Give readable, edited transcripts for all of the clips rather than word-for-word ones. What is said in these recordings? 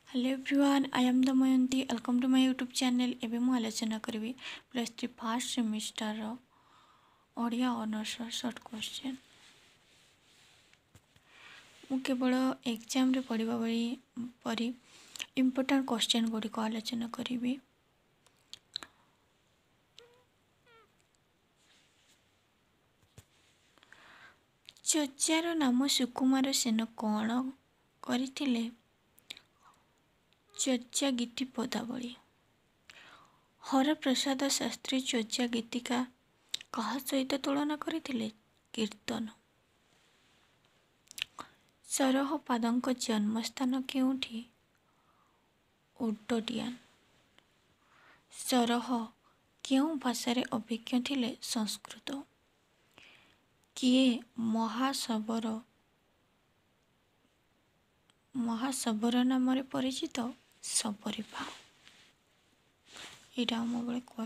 Hello everyone, I am Damayanti. Welcome to my YouTube channel. एवं मु आलोचना करी +3 first semester Odia honours short question. मु केवल एग्जाम रे पढ़ा परी इम्पोर्टेंट क्वेश्चन गुड़िक आलोचना करी। चर्चार नाम सुकुमार सेन कौन करथिले? चर्चा गीति पदावली। हरप्रसाद शास्त्री चर्चा गीतिका कहा सहित तुलना करथिले? कीर्तन। सरह पादଙ୍କ जन्मस्थान केउठी? उड्डडियान। सरह केउं भाषारे अभिज्ञ थिले? संस्कृत। किए महासबर नाम परिचित? सबरीपा। यहाँ आम बेले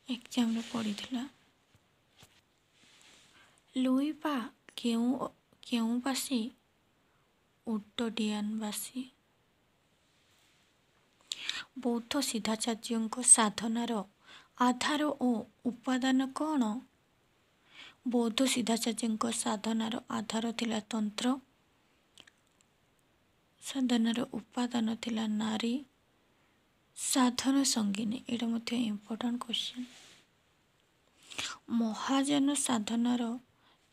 एग्जाम रे पड़ी थिला। लुईपा केउं बासी? उड्डडियान बासी। बौद्ध सिद्धाचार्य साधनार आधार और उपादान कौन? बौद्ध सिद्धाचार्य साधनार आधार थिला तंत्र, साधनार उपादान थिला नारी, साधन संगीनी। एटा मध्य इम्पोर्टेंट क्वेश्चन। महाजन साधनार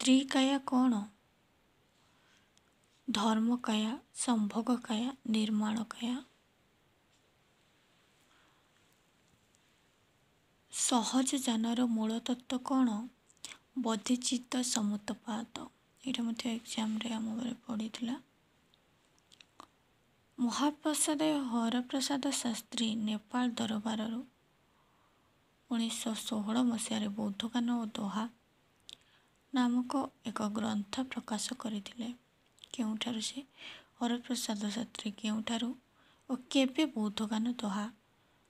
त्रिकाया कौन? धर्मकाया, संभोगकाया, निर्माणकाया। सहज जानर मूल तत्व कौन? बोधिचित्त समुत्पाद। यहाँ मध्य एग्जाम रे आम बेले पड़ी थिला। महाप्रसाद हरप्रसाद शास्त्री नेपाल दरबार 1916 मसीह बौद्धगान और दोहा नामक एक ग्रंथ प्रकाश करथिले। केउठारु से हरप्रसाद शास्त्री केउठारु और केबे बौद्धगान दोहा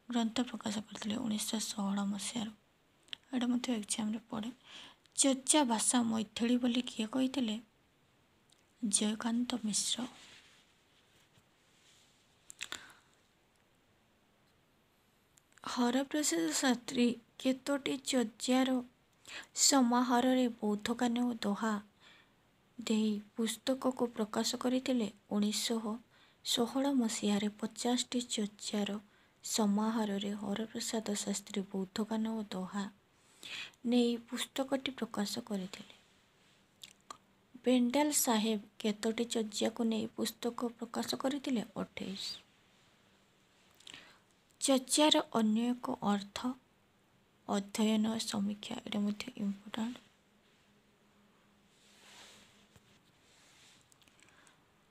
ग्रंथ प्रकाश करथिले? 1916 मसीह। एटा मध्य एग्जाम रे पड़े। चर्चा भाषा मैथिली बोली किए कहिथिले? जयकांत मिश्र। हरप्रसाद शास्त्री केतोटी चर्चार समाहार रे बौद्धगान और दोहा देही पुस्तक को प्रकाश करथिले? 1916 मसीह 50टी चर्चार समाहार रे हरप्रसाद शास्त्री बौद्धगान और दोहा नहीं पुस्तकटी प्रकाश करथिले। बेंडाल साहेब केतोटी चर्चा को नहीं पुस्तक प्रकाश करथिले? 28। चर्चार अन्य एक अर्थ अध्ययन और समीक्षा। एटा मध्य इम्पोर्टेंट।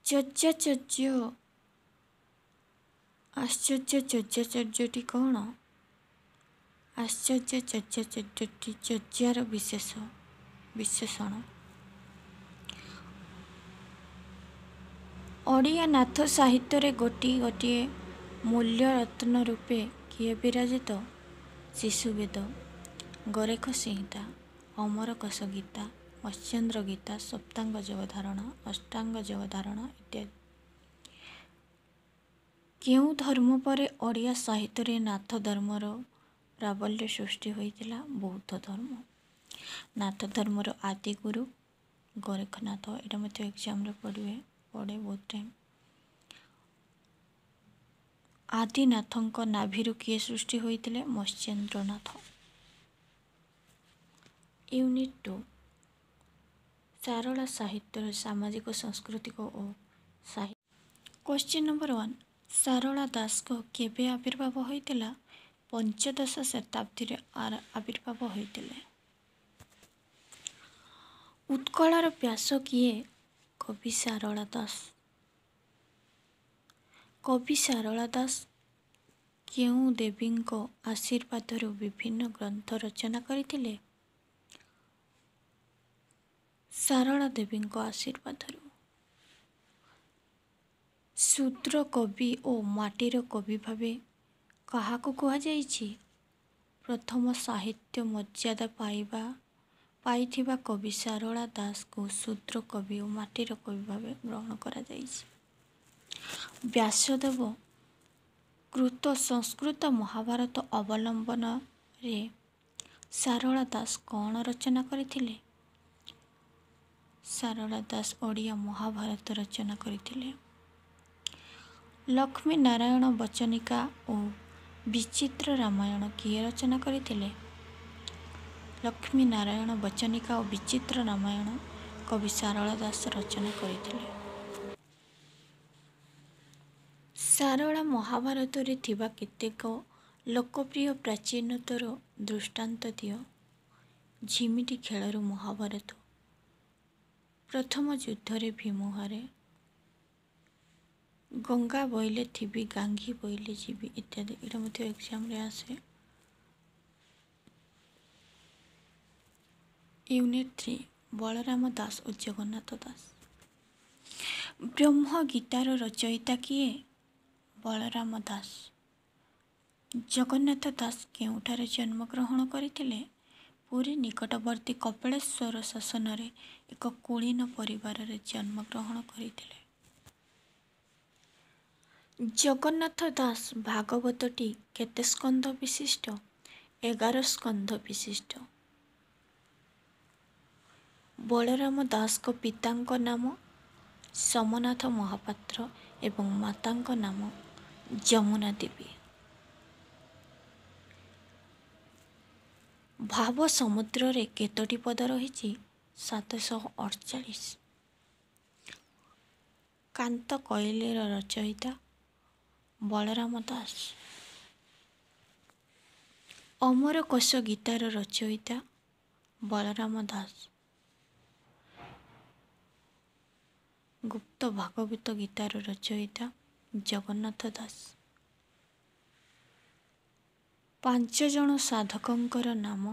चर्चाचर्य आश्चर्य चर्चाचर्यटी कौन? आश्चर्य चर्चाचर्यटी चर्चार विशेषण। ओडिया नाथ साहित्य रे गोटी गोटिए मूल्य रत्न रूपे किए विराजित? शिशुवेद, गोरेख संहिता, अमरकोश गीता, मत्स्येन्द्र गीता, सप्तांग जगधारण, अष्टांग जगधारण इत्यादि। केउं धर्म पर ओडिया साहित्य रे नाथ धर्मर प्राबल्य सृष्टि होइतिला? बौद्ध धर्म। नाथ धर्मर आदि गुरु गोरखनाथ। एटा मध्य एग्जाम रे पड़े बहुत टाइम। आदिनाथंक नाभिरु किए सृष्टि होइतिले? मत्स्येन्द्रनाथ। यूनिट 2 सारला साहित्य सामाजिक सांस्कृतिक और साहित्य। क्वेश्चन नंबर 1 सारला दास को केबे आविर्भाव होइतिला? पंचदश शताब्दी रे आविर्भाव होइतिले। उत्कलार व्यास किए? कवि सारला दास। कवि सारला दास केउं देवींको आशीर्वादरु विभिन्न ग्रंथ रचना करथिले? सारला देवींको आशीर्वादरु। शूद्र कवि और माटीर कवि भावे काहाको कुहा जाइछि? प्रथम साहित्य मर्यादा पाइथिबा कवि सारला दास को शूद्र कवि और माटीर कवि भावे ग्रहण करा जाइछि। ବ୍ୟାସଦେବ କୃତ ସଂସ୍କୃତ ମହାଭାରତ ଅବଲମ୍ବନରେ ସାରଳା ଦାସ କ'ଣ ରଚନା କରିଥିଲେ? ସାରଳା ଦାସ ଓଡ଼ିଆ ମହାଭାରତ ରଚନା କରିଥିଲେ। ଲକ୍ଷ୍ମୀ ନାରାୟଣ ବଚନିକା ଓ ବିଚିତ୍ର ରାମାୟଣ କିଏ ରଚନା କରିଥିଲେ? ଲକ୍ଷ୍ମୀ ନାରାୟଣ ବଚନିକା ଓ ବିଚିତ୍ର ରାମାୟଣ କବି ସାରଳା ଦାସ ରଚନା କରିଥିଲେ। ସାରଳା ମହାଭାରତରେ ଥିବା କେତେକ ଲୋକପ୍ରିୟ ପ୍ରାଚୀନତର ଦୃଷ୍ଟାନ୍ତ ଦିଅ। ଝିମିଟି ଖେଳରୁ ମହାଭାରତ। ପ୍ରଥମ ଯୁଦ୍ଧରେ ଭୀମ ହାରେ। ଗଙ୍ଗା ବୋଇଲେ ଥିବି ଗାଙ୍ଗୀ ବୋଇଲେ ଯିବି ଇତ୍ୟାଦି। ଏଇଟା ମଧ୍ୟ ଏକ୍ଜାମରେ ଆସେ। ୟୁନିଟ୍ 3 ବଳରାମ ଦାସ ଓ ଜଗନ୍ନାଥ ଦାସ। ବ୍ରହ୍ମ ଗୀତାର ରଚୟିତା କିଏ? ବଳରାମ ଦାସ। ଜଗନ୍ନାଥ ଦାସ କେଉଁଠାରେ ଜନ୍ମଗ୍ରହଣ କରିଥିଲେ? ପୁରୀ ନିକଟବର୍ତ୍ତୀ କପିଳେଶ୍ୱର ଶାସନରେ ଏକ କୁଳୀନ ପରିବାରରେ ଜନ୍ମଗ୍ରହଣ କରିଥିଲେ। ଜଗନ୍ନାଥ ଦାସ ଭାଗବତଟି କେତେ ସ୍କନ୍ଧ ବିଶିଷ୍ଟ? 11 ସ୍କନ୍ଧ ବିଶିଷ୍ଟ। ବଳରାମ ଦାସଙ୍କ ପିତାଙ୍କ ନାମ ସୋମନାଥ ମହାପାତ୍ର ଏବଂ ମାତାଙ୍କ ନାମ ଯମୁନା ଦେବୀ। ଭାବ ସମୁଦ୍ରରେ କେତୋଟି ପଦ ରହିଛି? 748। କାନ୍ତ କୋଇଲିର ରଚୟିତା ବଳରାମ ଦାସ। ଅମରକୋଷ ଗୀତାର ରଚୟିତା ବଳରାମ ଦାସ। ଗୁପ୍ତ ଭାଗବତ ଗୀତାର ରଚୟିତା ଜଗନ୍ନାଥ ଦାସ। 5 ଜଣ ସାଧକଙ୍କର ନାମ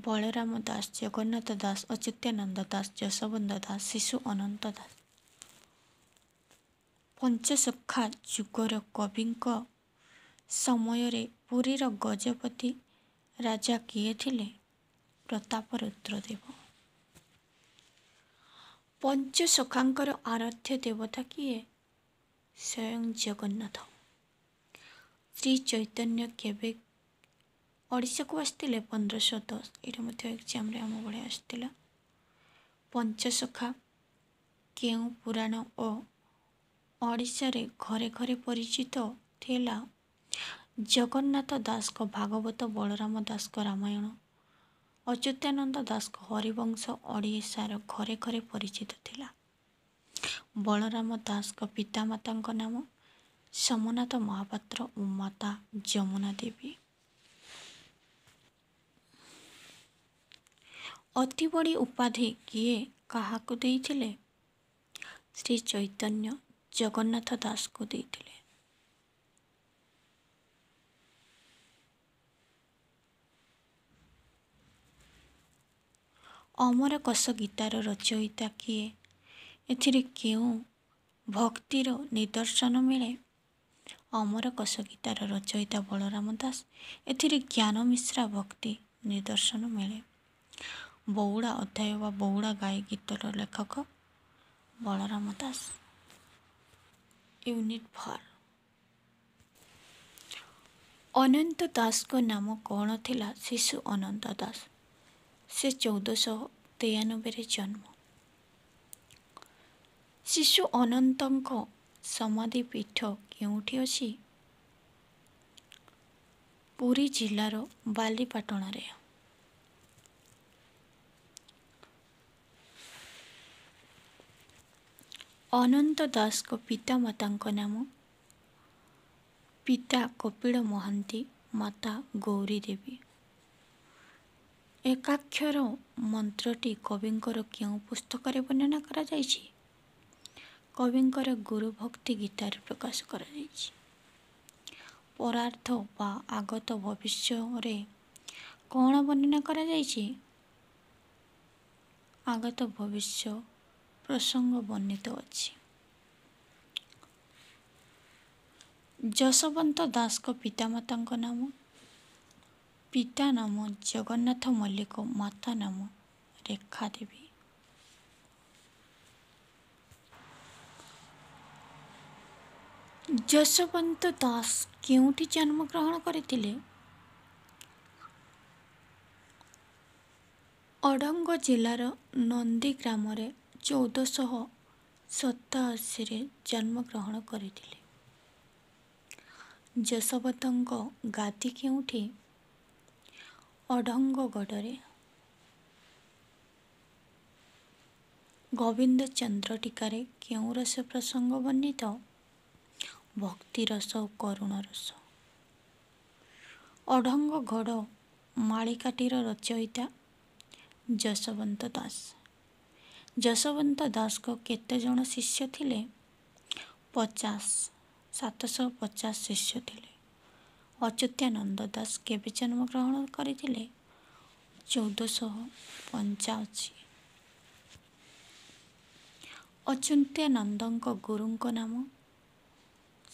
ବଳରାମ ଦାସ, ଜଗନ୍ନାଥ ଦାସ, ଅଚ୍ୟୁତାନନ୍ଦ ଦାସ, ଯଶୋବନ୍ତ ଦାସ, ଶିଶୁ ଅନନ୍ତ ଦାସ। ପଞ୍ଚସଖା ଯୁଗର କବିଙ୍କ ସମୟରେ ପୁରୀର ଗଜପତି ରାଜା କିଏ ଥିଲେ? ପ୍ରତାପରୁଦ୍ର ଦେବ। ପଞ୍ଚସଖାଙ୍କର ଆରାଧ୍ୟ ଦେବତା କିଏ? ସ୍ୱୟଂ ଜଗନ୍ନାଥ। ଶ୍ରୀ ଚୈତନ୍ୟ କେବେ ଓଡ଼ିଶାକୁ ଆସିଥିଲେ? 1510। ଏଇଟା ମଧ୍ୟ ଏକ୍ଜାମରେ ଆମ ଭଳି ଆସିଥିଲା। ପଞ୍ଚସଖା କେଉଁ ପୁରାଣ ଓ ଓଡ଼ିଶାରେ ଘରେ ଘରେ ପରିଚିତ ଥିଲା? ଜଗନ୍ନାଥ ଦାସଙ୍କ ଭାଗବତ, ବଳରାମ ଦାସଙ୍କ ରାମାୟଣ, ଅଚ୍ୟୁତାନନ୍ଦ ଦାସଙ୍କ ହରିବଂଶ ଓଡ଼ିଶାର ଘରେ ଘରେ ପରିଚିତ ଥିଲା। ବଳରାମ ଦାସଙ୍କ ପିତାମାତାଙ୍କ ନାମ ସୋମନାଥ ମହାପାତ୍ର ଓ ମାତା ଯମୁନା ଦେବୀ। ଅତିବଡ଼ି ଉପାଧି କିଏ କାହାକୁ ଦେଇଥିଲେ? ଶ୍ରୀ ଚୈତନ୍ୟ ଜଗନ୍ନାଥ ଦାସଙ୍କୁ ଦେଇଥିଲେ। ଅମରକୋଷ ଗୀତାର ରଚୟିତା କିଏ? ଏଥିରେ କେଉଁ ଭକ୍ତିର ନିଦର୍ଶନ ମିଳେ? ଅମରକୋଷ ଗୀତାର ରଚୟିତା ବଳରାମ ଦାସ। ଏଥିରେ ଜ୍ଞାନ ମିଶ୍ରା ଭକ୍ତି ନିଦର୍ଶନ ମିଳେ। ବଉଳା ଅଧ୍ୟାୟ ବା ବଉଳା ଗାଈ ଗୀତର ଲେଖକ ବଳରାମ ଦାସ। ୟୁନିଟ୍ 4 ଅନନ୍ତ ଦାସଙ୍କ ନାମ କ'ଣ ଥିଲା? ଶିଶୁ ଅନନ୍ତ ଦାସ। ସେ 1493ରେ ଜନ୍ମ। ଶିଶୁ ଅନନ୍ତଙ୍କ ସମାଧି ପୀଠ କେଉଁଠି ଅଛି? ପୁରୀ ଜିଲ୍ଲାର ବାଲିପାଟଣାରେ। ଅନନ୍ତ ଦାସଙ୍କ ପିତାମାତାଙ୍କ ନାମ ପିତା କପିଳ ମହାନ୍ତି, ମାତା ଗୌରୀ ଦେବୀ। ଏକାକ୍ଷର ମନ୍ତ୍ରଟି କବିଙ୍କର କେଉଁ ପୁସ୍ତକରେ ବର୍ଣ୍ଣନା କରାଯାଇଛି? କବିଙ୍କର ଗୁରୁଭକ୍ତି ଗୀତାରେ ପ୍ରକାଶ କରାଯାଇଛି। ପରାର୍ଥ ବା ଆଗତ ଭବିଷ୍ୟରେ କ'ଣ ବର୍ଣ୍ଣନା କରାଯାଇଛି? ଆଗତ ଭବିଷ୍ୟ ପ୍ରସଙ୍ଗ ବର୍ଣ୍ଣିତ ଅଛି। ଯଶୋବନ୍ତ ଦାସଙ୍କ ପିତାମାତାଙ୍କ ନାମ? ପିତା ନାମ ଜଗନ୍ନାଥ ମଲ୍ଲିକ, ମାତା ନାମ ରେଖା ଦେବୀ। ଯଶୋବନ୍ତ ଦାସ କେଉଁଠି ଜନ୍ମଗ୍ରହଣ କରିଥିଲେ? ଅଡ଼ଙ୍ଗ ଜିଲ୍ଲାର ନନ୍ଦୀଗ୍ରାମରେ 1487ରେ ଜନ୍ମଗ୍ରହଣ କରିଥିଲେ। ଯଶୋବନ୍ତଙ୍କ ଗାଦି କେଉଁଠି? ଅଡ଼ଙ୍ଗଗଡ଼ରେ। ଗୋବିନ୍ଦ ଚନ୍ଦ୍ର ଟୀକାରେ କେଉଁ ରସ ପ୍ରସଙ୍ଗ ବର୍ଣ୍ଣିତ? ଭକ୍ତି ରସ ଓ କରୁଣ ରସ। ଅଡ଼ଙ୍ଗଗଡ଼ ମାଳିକାଟିର ରଚୟିତା ଯଶୋବନ୍ତ ଦାସ। ଯଶୋବନ୍ତ ଦାସଙ୍କ କେତେ ଜଣ ଶିଷ୍ୟ ଥିଲେ? 750 ଶିଷ୍ୟ ଥିଲେ। ଅଚ୍ୟୁତାନନ୍ଦ ଦାସ କେବେ ଜନ୍ମଗ୍ରହଣ କରିଥିଲେ? 1485। ଅଚ୍ୟୁତାନନ୍ଦଙ୍କ ଗୁରୁଙ୍କ ନାମ?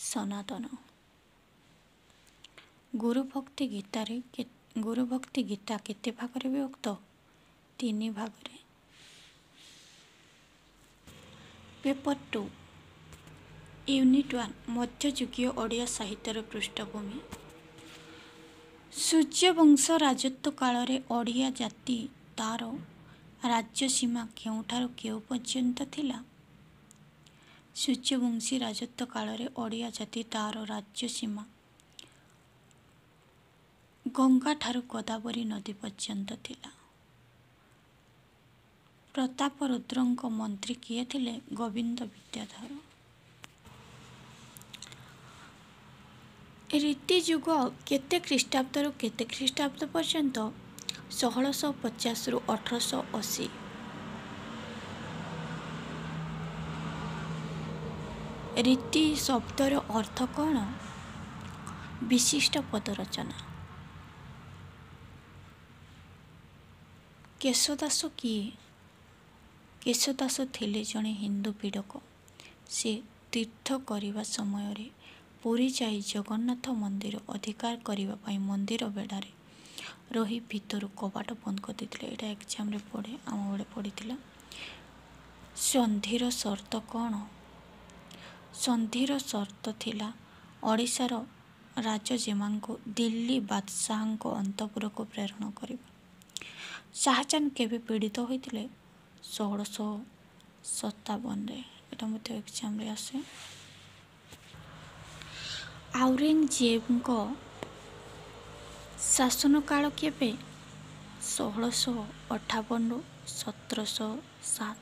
ସନାତନ। ଗୁରୁଭକ୍ତି ଗୀତା କେତେ ଭାଗରେ ବିଭକ୍ତ? 3 ଭାଗରେ। ପେପର 2 ୟୁନିଟ୍ 1 ମଧ୍ୟଯୁଗୀୟ ଓଡ଼ିଆ ସାହିତ୍ୟର ପୃଷ୍ଠଭୂମି। ସୂର୍ଯ୍ୟବଂଶ ରାଜତ୍ୱ କାଳରେ ଓଡ଼ିଆ ଜାତି ତା'ର ରାଜ୍ୟସୀମା କେଉଁଠାରୁ କେଉଁ ପର୍ଯ୍ୟନ୍ତ ଥିଲା? ସୂର୍ଯ୍ୟବଂଶୀ ରାଜତ୍ୱ କାଳରେ ଓଡ଼ିଆ ଜାତି ତା'ର ରାଜ୍ୟସୀମା ଗଙ୍ଗାଠାରୁ ଗୋଦାବରୀ ନଦୀ ପର୍ଯ୍ୟନ୍ତ ଥିଲା। ପ୍ରତାପରୁଦ୍ରଙ୍କ ମନ୍ତ୍ରୀ କିଏ ଥିଲେ? ଗୋବିନ୍ଦ ବିଦ୍ୟାଧର। ରୀତିଯୁଗ କେତେ ଖ୍ରୀଷ୍ଟାବ୍ଦରୁ କେତେ ଖ୍ରୀଷ୍ଟାବ୍ଦ ପର୍ଯ୍ୟନ୍ତ? 1650ରୁ 1880। ରୀତି ଶବ୍ଦର ଅର୍ଥ କ'ଣ? ବିଶିଷ୍ଟ ପଦରଚନା। କେଶଦାସ କିଏ? କେଶଦାସ ଥିଲେ ଜଣେ ହିନ୍ଦୁ ପୀଡ଼କ। ସେ ତୀର୍ଥ କରିବା ସମୟରେ ପୁରୀ ଯାଇ ଜଗନ୍ନାଥ ମନ୍ଦିର ଅଧିକାର କରିବା ପାଇଁ ମନ୍ଦିର ବେଢ଼ାରେ ରହି ଭିତରୁ କବାଟ ବନ୍ଦ କରିଦେଇଥିଲେ। ଏଇଟା ଏକ୍ଜାମ୍ରେ ଆମ ବେଳେ ପଡ଼ିଥିଲା। ସନ୍ଧିର ସର୍ତ୍ତ କ'ଣ? ସନ୍ଧିର ସର୍ତ୍ତ ଥିଲା ଓଡ଼ିଶାର ରାଜଜେମାଙ୍କୁ ଦିଲ୍ଲୀ ବାଦଶାହଙ୍କ ଅନ୍ତଃପୁରକୁ ପ୍ରେରଣ କରିବା। ଶାହାଜାହାନ କେବେ ପୀଡ଼ିତ ହୋଇଥିଲେ? 1657ରେ। ଏଇଟା ମଧ୍ୟ ଏକ୍ଜାମ୍ରେ ଆସେ। ଆଉରଙ୍ଗଜେବଙ୍କ ଶାସନକାଳ କେବେ? 1658ରୁ 1707।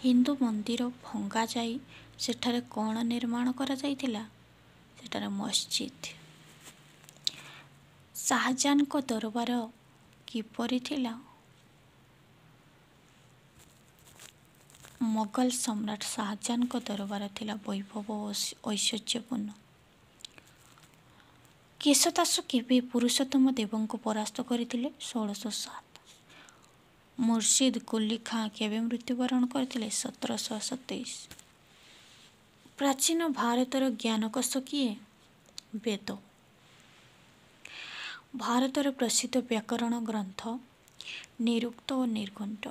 ହିନ୍ଦୁ ମନ୍ଦିର ଭଙ୍ଗାଯାଇ ସେଠାରେ କ'ଣ ନିର୍ମାଣ କରାଯାଇଥିଲା? ସେଠାରେ ମସଜିଦ୍। ଶାହାଜାହାନଙ୍କ ଦରବାର କିପରି ଥିଲା? ମୋଗଲ ସମ୍ରାଟ ଶାହାଜାହାନଙ୍କ ଦରବାର ଥିଲା ବୈଭବ ଓ ଐଶ୍ୱର୍ଯ୍ୟପୂର୍ଣ୍ଣ। କେଶଦାସ କେବେ ପୁରୁଷୋତ୍ତମ ଦେବଙ୍କୁ ପରାସ୍ତ କରିଥିଲେ? 1607। ମୁର୍ସିଦ କୁଲି ଖାଁ କେବେ ମୃତ୍ୟୁବରଣ କରିଥିଲେ? 1727। ପ୍ରାଚୀନ ଭାରତର ଜ୍ଞାନକୋଷ କିଏ? ବେଦ। ଭାରତର ପ୍ରସିଦ୍ଧ ବ୍ୟାକରଣ ଗ୍ରନ୍ଥ ନିରୁକ୍ତ ଓ ନିର୍ଘଣ୍ଟ।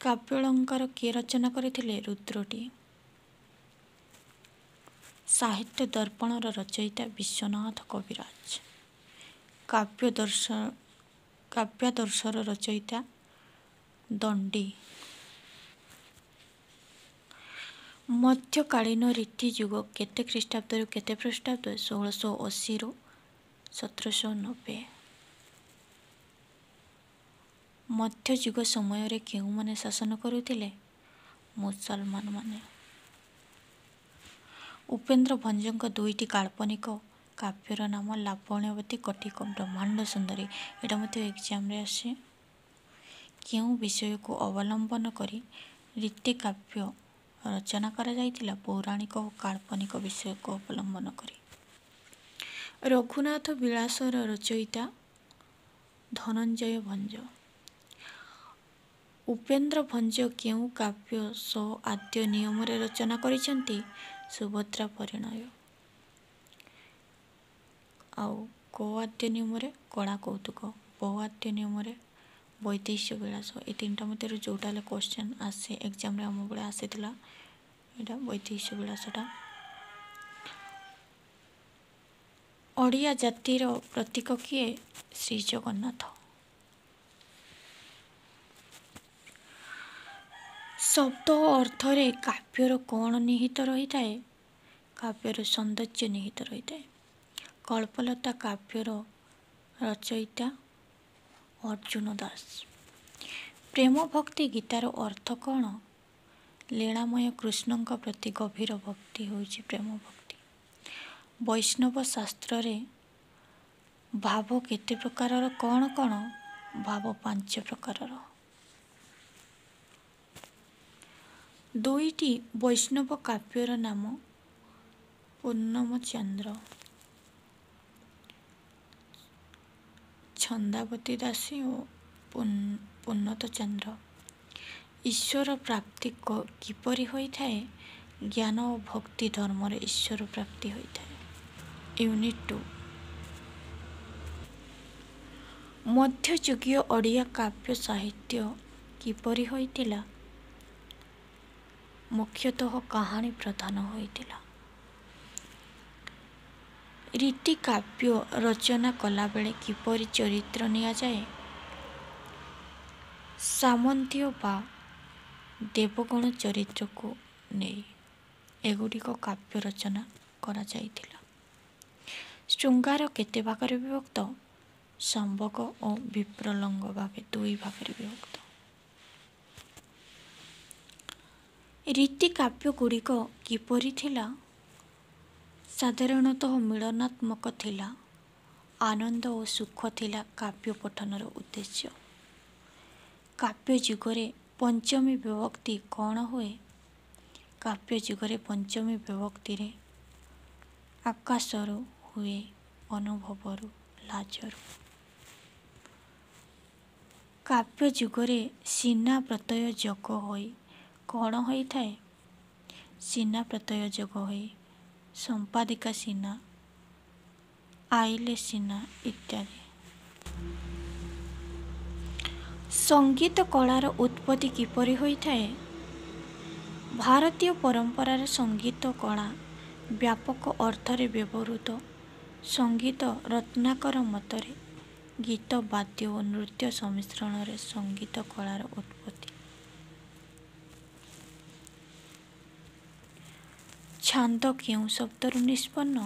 କାବ୍ୟାଳଙ୍କାର କିଏ ରଚନା କରିଥିଲେ? ରୁଦ୍ରଟି। ସାହିତ୍ୟ ଦର୍ପଣର ରଚୟିତା ବିଶ୍ୱନାଥ କବିରାଜ। କାବ୍ୟାଦର୍ଶର ରଚୟିତା ଦଣ୍ଡୀ। ମଧ୍ୟକାଳୀନ ରୀତିଯୁଗ କେତେ ଖ୍ରୀଷ୍ଟାବ୍ଦରୁ କେତେ ଖ୍ରୀଷ୍ଟାବ୍ଦ? 1680ରୁ 1790। ମଧ୍ୟଯୁଗ ସମୟରେ କେଉଁମାନେ ଶାସନ କରୁଥିଲେ? ମୁସଲମାନମାନେ। ଉପେନ୍ଦ୍ର ଭଞ୍ଜଙ୍କ 2ଟି କାଳ୍ପନିକ କାବ୍ୟର ନାମ ଲାବଣ୍ୟବତୀ କଟିକ ବ୍ରହ୍ମାଣ୍ଡ ସୁନ୍ଦରୀ। ଏଇଟା ମଧ୍ୟ ଏକ୍ଜାମ୍ରେ ଆସେ। କେଉଁ ବିଷୟକୁ ଅବଲମ୍ବନ କରି ରୀତିକାବ୍ୟ ରଚନା କରାଯାଇଥିଲା? ପୌରାଣିକ ଓ କାଳ୍ପନିକ ବିଷୟକୁ ଅବଲମ୍ବନ କରି। ରଘୁନାଥ ବିଳାସର ରଚୟିତା ଧନଞ୍ଜୟ ଭଞ୍ଜ। ଉପେନ୍ଦ୍ର ଭଞ୍ଜ କେଉଁ କାବ୍ୟ ସ-ଆଦ୍ୟ ନିୟମରେ ରଚନା କରିଛନ୍ତି? ସୁଭଦ୍ରା ପରିଣୟ। ଆଉ କ-ଆଦ୍ୟ ନିୟମରେ କଳା କୌତୁକ। ବ-ଆଦ୍ୟ ନିୟମରେ ବୈଦେହ୍ୟ ବିଳାସ। ଏ 3ଟା ମଧ୍ୟରୁ ଯେଉଁଟା ହେଲେ କ୍ୱେଶ୍ଚନ୍ ଆସେ। ଏକ୍ଜାମ୍ରେ ଆମ ବେଳେ ଆସିଥିଲା ଏଇଟା ବୈଦେହୀଶ ବିଳାସଟା। ଓଡ଼ିଆ ଜାତିର ପ୍ରତୀକ କିଏ? ଶ୍ରୀ ଜଗନ୍ନାଥ। ଶବ୍ଦ ଓ ଅର୍ଥରେ କାବ୍ୟର କ'ଣ ନିହିତ ରହିଥାଏ? କାବ୍ୟର ସୌନ୍ଦର୍ଯ୍ୟ ନିହିତ ରହିଥାଏ। କଳ୍ପଲତା କାବ୍ୟର ରଚୟିତା ଅର୍ଜୁନ ଦାସ। ପ୍ରେମ ଭକ୍ତି ଗୀତାର ଅର୍ଥ କ'ଣ? ଲୀଳାମୟ କୃଷ୍ଣଙ୍କ ପ୍ରତି ଗଭୀର ଭକ୍ତି ହେଉଛି ପ୍ରେମ ଭକ୍ତି। ବୈଷ୍ଣବ ଶାସ୍ତ୍ରରେ ଭାବ କେତେ ପ୍ରକାରର? କ'ଣ କ'ଣ? ଭାବ 5 ପ୍ରକାରର। 2ଟି ବୈଷ୍ଣବ କାବ୍ୟର ନାମ ପୂର୍ଣ୍ଣମଚନ୍ଦ୍ର, ଛନ୍ଦାବତୀ ଦାସୀ ଓ ପୂର୍ଣ୍ଣତଚନ୍ଦ୍ର। ଈଶ୍ୱର ପ୍ରାପ୍ତି କିପରି ହୋଇଥାଏ? ଜ୍ଞାନ ଓ ଭକ୍ତି ଧର୍ମରେ ଈଶ୍ୱର ପ୍ରାପ୍ତି ହୋଇଥାଏ। ୟୁନିଟ୍ 2। ମଧ୍ୟଯୁଗୀୟ ଓଡ଼ିଆ କାବ୍ୟ ସାହିତ୍ୟ କିପରି ହୋଇଥିଲା? ମୁଖ୍ୟତଃ କାହାଣୀ ପ୍ରଧାନ ହୋଇଥିଲା। ରୀତି କାବ୍ୟ ରଚନା କଲାବେଳେ କିପରି ଚରିତ୍ର ନିଆଯାଏ? ସାମନ୍ତୀୟ ବା ଦେବଗଣ ଚରିତ୍ରକୁ ନେଇ ଏଗୁଡ଼ିକ କାବ୍ୟ ରଚନା କରାଯାଇଥିଲା। ଶୃଙ୍ଗାର କେତେ ଭାଗରେ ବିଭକ୍ତ? ସମ୍ଭୋଗ ଓ ବିପ୍ରଲଙ୍ଗ ଭାବେ 2 ଭାଗରେ ବିଭକ୍ତ। ରୀତି କାବ୍ୟଗୁଡ଼ିକ କିପରି ଥିଲା? ସାଧାରଣତଃ ମିଳନାତ୍ମକ ଥିଲା। ଆନନ୍ଦ ଓ ସୁଖ ଥିଲା କାବ୍ୟ ପଠନର ଉଦ୍ଦେଶ୍ୟ। କାବ୍ୟ ଯୁଗରେ ପଞ୍ଚମୀ ବିଭକ୍ତି କ'ଣ ହୁଏ? କାବ୍ୟ ଯୁଗରେ ପଞ୍ଚମୀ ବିଭକ୍ତିରେ ଆକାଶରୁ ହୁଏ, ଅନୁଭବରୁ, ଲାଜରୁ। କାବ୍ୟ ଯୁଗରେ ସିନା ପ୍ରତ୍ୟୟ ଯୋଗ ହୋଇ କ'ଣ ହୋଇଥାଏ? ସିନା ପ୍ରତ୍ୟୟ ଯୋଗ ହୋଇ ସମ୍ପାଦିକା ସିନା, ଆଇଲେ ସିନା ଇତ୍ୟାଦି। ସଙ୍ଗୀତ କଳାର ଉତ୍ପତ୍ତି କିପରି ହୋଇଥାଏ? ଭାରତୀୟ ପରମ୍ପରାରେ ସଙ୍ଗୀତ କଳା ବ୍ୟାପକ ଅର୍ଥରେ ବ୍ୟବହୃତ। ସଙ୍ଗୀତ ରତ୍ନାକର ମତରେ ଗୀତ, ବାଦ୍ୟ ଓ ନୃତ୍ୟ ସମ୍ମିଶ୍ରଣରେ ସଙ୍ଗୀତ କଳାର ଉତ୍ପତ୍ତି। ଛାନ୍ଦ କେଉଁ ଶବ୍ଦରୁ ନିଷ୍ପନ୍ନ?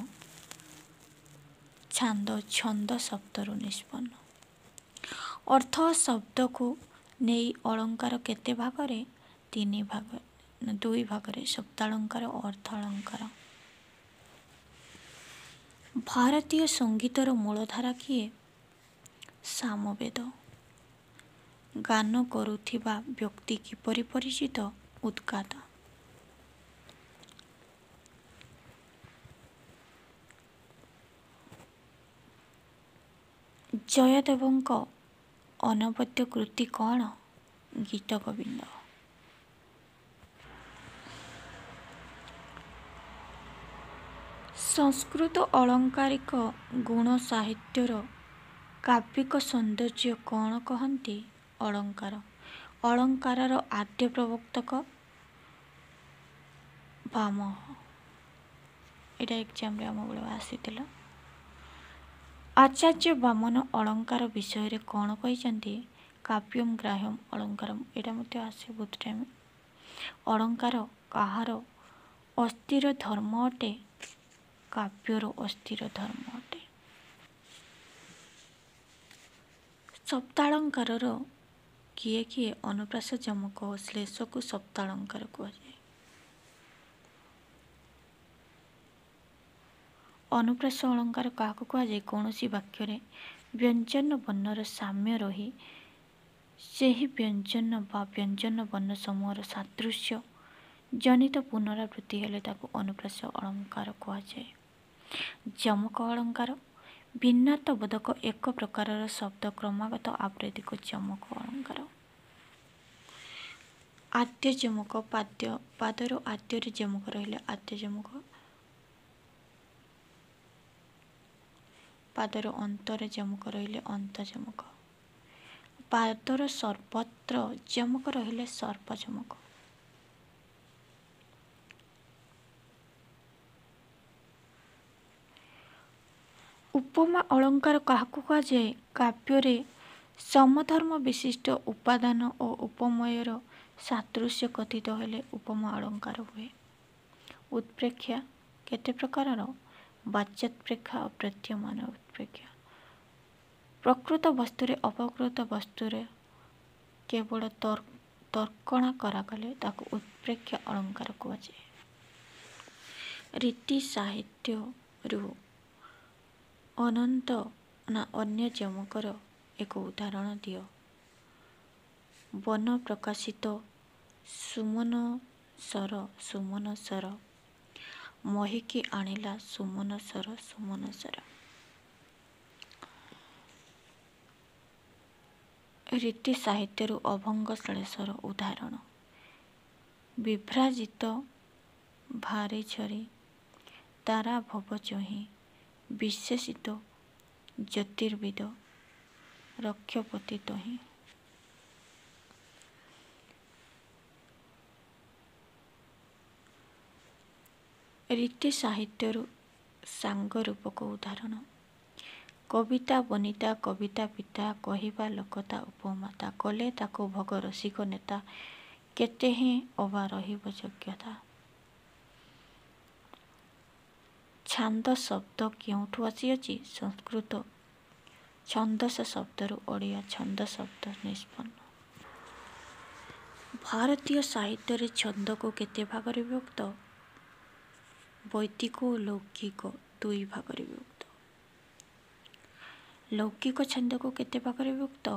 ଛାନ୍ଦ ଛନ୍ଦ ଶବ୍ଦରୁ ନିଷ୍ପନ୍ନ। ଅର୍ଥ ଶବ୍ଦକୁ ନେଇ ଅଳଙ୍କାର କେତେ ଭାଗରେ? 2 ଭାଗରେ। ଶବ୍ଦାଳଙ୍କାର ଓ ଅର୍ଥାଳଙ୍କାର। ଭାରତୀୟ ସଙ୍ଗୀତର ମୂଳଧାରା କିଏ? ସାମବେଦ। ଗାନ କରୁଥିବା ବ୍ୟକ୍ତି କିପରି ପରିଚିତ? ଉଦ୍ଗାତା। ଜୟଦେବଙ୍କ ଅନବଦ୍ୟ କୃତି କ'ଣ? ଗୀତଗୋବିନ୍ଦ। ସଂସ୍କୃତ ଅଳଙ୍କାରିକ ଗୁଣ ସାହିତ୍ୟର କାବ୍ୟିକ ସୌନ୍ଦର୍ଯ୍ୟ କ'ଣ କହନ୍ତି? ଅଳଙ୍କାର। ଅଳଙ୍କାରର ଆଦ୍ୟ ପ୍ରବର୍ତ୍ତକ ଭାମହ। ଏଇଟା ଏକ୍ଜାମ୍ରେ ଆମ ବେଳେ ଆସିଥିଲା। ଆଚାର୍ଯ୍ୟ ବାମନ ଅଳଙ୍କାର ବିଷୟରେ କ'ଣ କହିଛନ୍ତି? କାବ୍ୟମ୍ ଗ୍ରାହ୍ୟମ୍ ଅଳଙ୍କାରମ୍। ଏଇଟା ମଧ୍ୟ ଆସେ ବହୁତ ଟାଇମ୍। ଅଳଙ୍କାର କାହାର ଅସ୍ଥିର ଧର୍ମ ଅଟେ? କାବ୍ୟର ଅସ୍ଥିର ଧର୍ମ ଅଟେ। ଶବ୍ଦାଳଙ୍କାରର କିଏ କିଏ? ଅନୁପ୍ରାସ, ଯମକ ଓ ଶ୍ଳେଷକୁ ଶବ୍ଦାଳଙ୍କାର କୁହାଯାଏ। ଅନୁପ୍ରାସ ଅଳଙ୍କାର କାହାକୁ କୁହାଯାଏ? କୌଣସି ବାକ୍ୟରେ ବ୍ୟଞ୍ଜନ ବର୍ଣ୍ଣର ସାମ୍ୟ ରହି ସେହି ବ୍ୟଞ୍ଜନ ବା ବ୍ୟଞ୍ଜନ ବର୍ଣ୍ଣ ସମୂହର ସାଦୃଶ୍ୟ ଜନିତ ପୁନରାବୃତ୍ତି ହେଲେ ତାକୁ ଅନୁପ୍ରାସ ଅଳଙ୍କାର କୁହାଯାଏ। ଯମକ ଅଳଙ୍କାର ଭିନ୍ନାର୍ଥବୋଧକ ଏକ ପ୍ରକାରର ଶବ୍ଦ କ୍ରମାଗତ ଆବୃତ୍ତିକୁ ଯମକ ଅଳଙ୍କାର। ଆଦ୍ୟ ଯମକ ପାଦର ଆଦ୍ୟରେ ଯମକ ରହିଲେ ଆଦ୍ୟ ଯମକ। ପାଦର ଅନ୍ତରେ ଯମକ ରହିଲେ ଅନ୍ତ ଯମକ। ପାଦର ସର୍ବତ୍ର ଯମକ ରହିଲେ ସର୍ବ ଯମକ। ଉପମା ଅଳଙ୍କାର କାହାକୁ କୁହାଯାଏ? କାବ୍ୟରେ ସମଧର୍ମ ବିଶିଷ୍ଟ ଉପାଦାନ ଓ ଉପମୟର ସାଦୃଶ୍ୟ କଥିତ ହେଲେ ଉପମା ଅଳଙ୍କାର ହୁଏ। ଉତ୍ପ୍ରେକ୍ଷା କେତେ ପ୍ରକାରର? ବାଚ୍ୟୋତ୍ପ୍ରେକ୍ଷା ଓ ପ୍ରତୀୟମାନ ଉତ୍ପ୍ରେକ୍ଷା। ପ୍ରକୃତ ବସ୍ତୁରେ ଅପକୃତ ବସ୍ତୁରେ କେବଳ ତର୍କଣା କରାଗଲେ ତାକୁ ଉତ୍ପ୍ରେକ୍ଷା ଅଳଙ୍କାର କୁହାଯାଏ। ରୀତି ସାହିତ୍ୟରୁ ଅନନ୍ତ ନା ଅନ୍ୟ ଯମକର ଏକ ଉଦାହରଣ ଦିଅ। ବନ ପ୍ରକାଶିତ ସୁମନସର ମହିକି ଆଣିଲା ସୁମନସର। ରୀତି ସାହିତ୍ୟରୁ ଅଭଙ୍ଗ ଶ୍ଳେଷର ଉଦାହରଣ। ବିଭ୍ରାଜିତ ଭାରି ଝରି ତାରା ଭବ ଚହିଁ ବିଶେଷିତ ଜ୍ୟୋତିର୍ବିଦ ରକ୍ଷପତି ତହିଁ। ରୀତି ସାହିତ୍ୟରୁ ସାଙ୍ଗ ରୂପକ ଉଦାହରଣ। କବିତା ବନିତା କବିତା ପିତା କହିବା ଲୋକତା ଉପମାତା କଲେ ତାକୁ ଭୋଗ ରସିକ ନେତା କେତେ ହିଁ ଅବା ରହିବ ଯୋଗ୍ୟତା। ଛାନ୍ଦ ଶବ୍ଦ କେଉଁଠୁ ଆସିଅଛି? ସଂସ୍କୃତ ଛନ୍ଦସ ଶବ୍ଦରୁ ଓଡ଼ିଆ ଛନ୍ଦ ଶବ୍ଦ ନିଷ୍ପନ୍ନ। ଭାରତୀୟ ସାହିତ୍ୟରେ ଛନ୍ଦକୁ କେତେ ଭାଗରେ ବିଭକ୍ତ? ବୈଦିକ ଓ ଲୌକିକ ଦୁଇ ଭାଗରେ ବିଭକ୍ତ। ଲୌକିକ ଛନ୍ଦକୁ କେତେ ଭାଗରେ ବିଭକ୍ତ?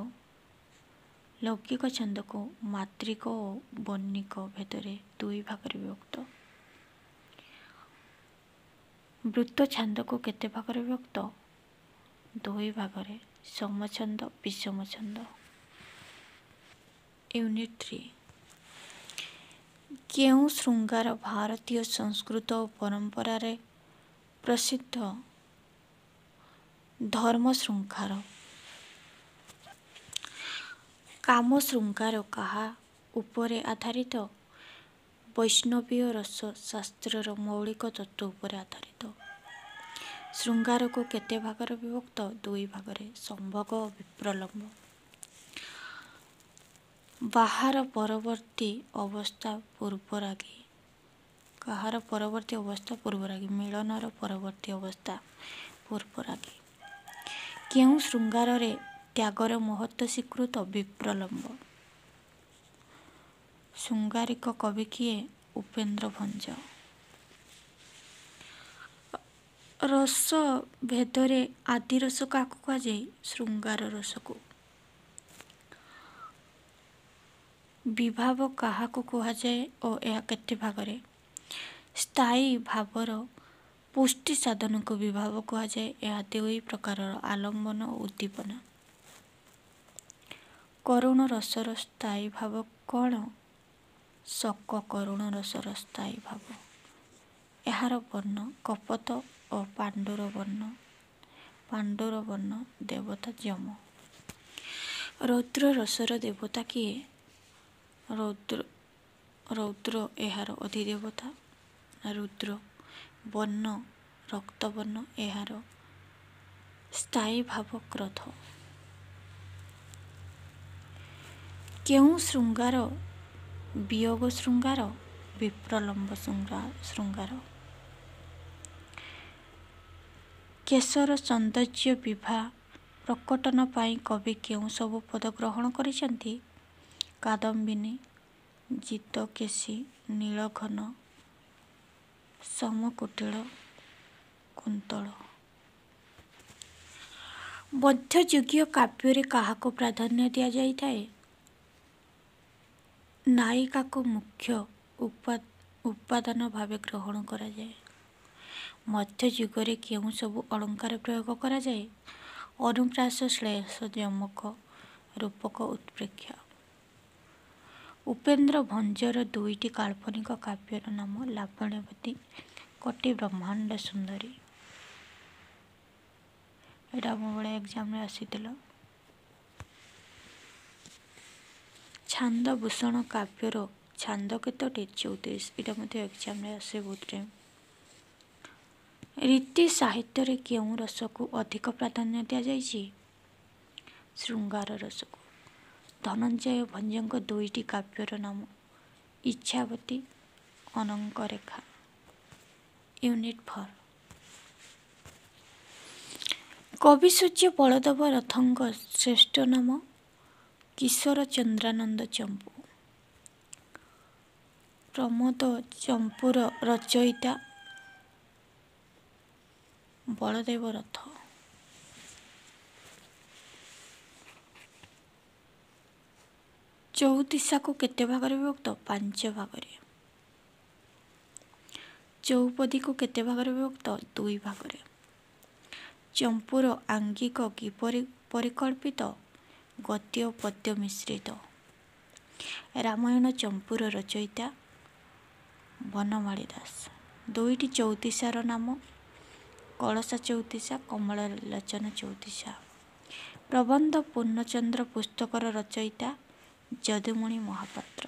ଲୌକିକ ଛନ୍ଦକୁ ମାତ୍ରିକ ଓ ବର୍ଣ୍ଣିକ ଭେଦରେ ଦୁଇ ଭାଗରେ ବିଭକ୍ତ। ବୃତ୍ତ ଛାନ୍ଦକୁ କେତେ ଭାଗରେ ବିଭକ୍ତ? ଦୁଇ ଭାଗରେ, ସମଛନ୍ଦ ବିଷମ ଛନ୍ଦ। ୟୁନିଟ୍ 3 କେଉଁ ଶୃଙ୍ଗାର ଭାରତୀୟ ସଂସ୍କୃତ ଓ ପରମ୍ପରାରେ ପ୍ରସିଦ୍ଧ? ଧର୍ମ ଶୃଙ୍ଗାର। କାମ ଶୃଙ୍ଗାର କାହା ଉପରେ ଆଧାରିତ? ବୈଷ୍ଣବୀୟ ରସ ଶାସ୍ତ୍ରର ମୌଳିକ ତତ୍ତ୍ୱ ଉପରେ ଆଧାରିତ। ଶୃଙ୍ଗାରକୁ କେତେ ଭାଗରେ ବିଭକ୍ତ? ଦୁଇ ଭାଗରେ, ସମ୍ଭୋଗ ଓ ବିପ୍ରଲମ୍ବ। ବାହାର ପରବର୍ତ୍ତୀ ଅବସ୍ଥା ପୂର୍ବରାଗୀ। କାହାର ପରବର୍ତ୍ତୀ ଅବସ୍ଥା? ପୂର୍ବରାଗୀ। ମିଳନର ପରବର୍ତ୍ତୀ ଅବସ୍ଥା ପୂର୍ବରାଗୀ। କେଉଁ ଶୃଙ୍ଗାରରେ ତ୍ୟାଗର ମହତ୍ତ୍ୱ ସ୍ୱୀକୃତ? ବିପ୍ରଲମ୍ବ। ଶୃଙ୍ଗାରିକ କବି କିଏ? ଉପେନ୍ଦ୍ର ଭଞ୍ଜ। ରସ ଭେଦରେ ଆଦି ରସ କାହାକୁ କୁହାଯାଏ? ଶୃଙ୍ଗାର ରସକୁ। ବିଭାବ କାହାକୁ କୁହାଯାଏ ଓ ଏହା କେତେ ଭାଗରେ? ସ୍ଥାୟୀ ଭାବର ପୁଷ୍ଟି ସାଧନକୁ ବିଭାବ କୁହାଯାଏ। ଏହା ଦୁଇ ପ୍ରକାରର, ଆଲମ୍ବନ ଓ ଉଦ୍ଦୀପନା। କରୁଣ ରସର ସ୍ଥାୟୀ ଭାବ କ'ଣ? ଶୋକ କରୁଣ ରସର ସ୍ଥାୟୀ ଭାବ। ଏହାର ବର୍ଣ୍ଣ କପୋତ ଓ ପାଣ୍ଡୁର ବର୍ଣ୍ଣ ଦେବତା ଯମ। ରୌଦ୍ର ରସର ଦେବତା କିଏ? ରୌଦ୍ର ଏହାର ଅଧିଦେବତା ରୁଦ୍ର। ବର୍ଣ୍ଣ ରକ୍ତବର୍ଣ୍ଣ ଏହାର ସ୍ଥାୟୀ ଭାବ କ୍ରୋଧ। କେଉଁ ଶୃଙ୍ଗାର ବିୟୋଗ ଶୃଙ୍ଗାର? ବିପ୍ରଲମ୍ବ ଶୃଙ୍ଗାର। କେଶର ସୌନ୍ଦର୍ଯ୍ୟ ବିଭା ପ୍ରକଟନ ପାଇଁ କବି କେଉଁ ସବୁ ପଦ ଗ୍ରହଣ କରିଛନ୍ତି? କାଦମ୍ବିନୀ, ଜିତକେଶୀ, ନୀଳଘନ, ସମକୁଟିଳ, କୁନ୍ତଳ। ମଧ୍ୟଯୁଗୀୟ କାବ୍ୟରେ କାହାକୁ ପ୍ରାଧାନ୍ୟ ଦିଆଯାଇଥାଏ? ନାୟିକାକୁ ମୁଖ୍ୟ ଉପାଦାନ ଭାବେ ଗ୍ରହଣ କରାଯାଏ। ମଧ୍ୟଯୁଗରେ କେଉଁ ସବୁ ଅଳଙ୍କାର ପ୍ରୟୋଗ କରାଯାଏ? ଅନୁପ୍ରାସ, ଶ୍ଳେଷ, ଯମକ, ରୂପକ, ଉତ୍ପ୍ରେକ୍ଷା। ଉପେନ୍ଦ୍ର ଭଞ୍ଜର ଦୁଇଟି କାଳ୍ପନିକ କାବ୍ୟର ନାମ ଲାବଣ୍ୟବତୀ, କୋଟି ବ୍ରହ୍ମାଣ୍ଡ ସୁନ୍ଦରୀ। ଏଇଟା ଆମ ବେଳେ ଏକ୍ଜାମରେ ଆସିଥିଲା। ଛାନ୍ଦଭୂଷଣ କାବ୍ୟର ଛାନ୍ଦ କେତୋଟି? 34। ଏଇଟା ମଧ୍ୟ ଏକ୍ଜାମରେ ଆସେ ବହୁତ ଟାଇମ୍। ରୀତି ସାହିତ୍ୟରେ କେଉଁ ରସକୁ ଅଧିକ ପ୍ରାଧାନ୍ୟ ଦିଆଯାଇଛି? ଶୃଙ୍ଗାର ରସକୁ। ଧନଞ୍ଜୟ ଭଞ୍ଜଙ୍କ ଦୁଇଟି କାବ୍ୟର ନାମ? ଇଚ୍ଛାବତୀ, ଅନଙ୍କରେଖା। ୟୁନିଟ୍ 4। କବିସୂର୍ଯ୍ୟ ବଳଦେବ ରଥଙ୍କ ଶ୍ରେଷ୍ଠ ନାମ? କିଶୋର ଚନ୍ଦ୍ରାନନ୍ଦ ଚମ୍ପୁ। ପ୍ରମୋଦ ଚମ୍ପୁର ରଚୟିତା? ବଳଦେବ ରଥ। ଚଉତିଶାକୁ କେତେ ଭାଗରେ ବିଭକ୍ତ? 5 ଭାଗରେ। ଚୌପଦୀକୁ କେତେ ଭାଗରେ ବିଭକ୍ତ? 2 ଭାଗରେ। ଚମ୍ପୁର ଆଙ୍ଗିକ କିପରି ପରିକଳ୍ପିତ? ଗଦ୍ୟ ଓ ପଦ୍ୟ ମିଶ୍ରିତ। ରାମାୟଣ ଚମ୍ପୁର ରଚୟିତା? ବନମାଳୀ ଦାସ। ଦୁଇଟି ଚଉତିଶାର ନାମ? କଳସା ଚଉତିଶା, କମଳଲୋଚନ ଚଉତିଶା। ପ୍ରବନ୍ଧ ପୂର୍ଣ୍ଣଚନ୍ଦ୍ର ପୁସ୍ତକର ରଚୟିତା? ଯଦୁମଣି ମହାପାତ୍ର।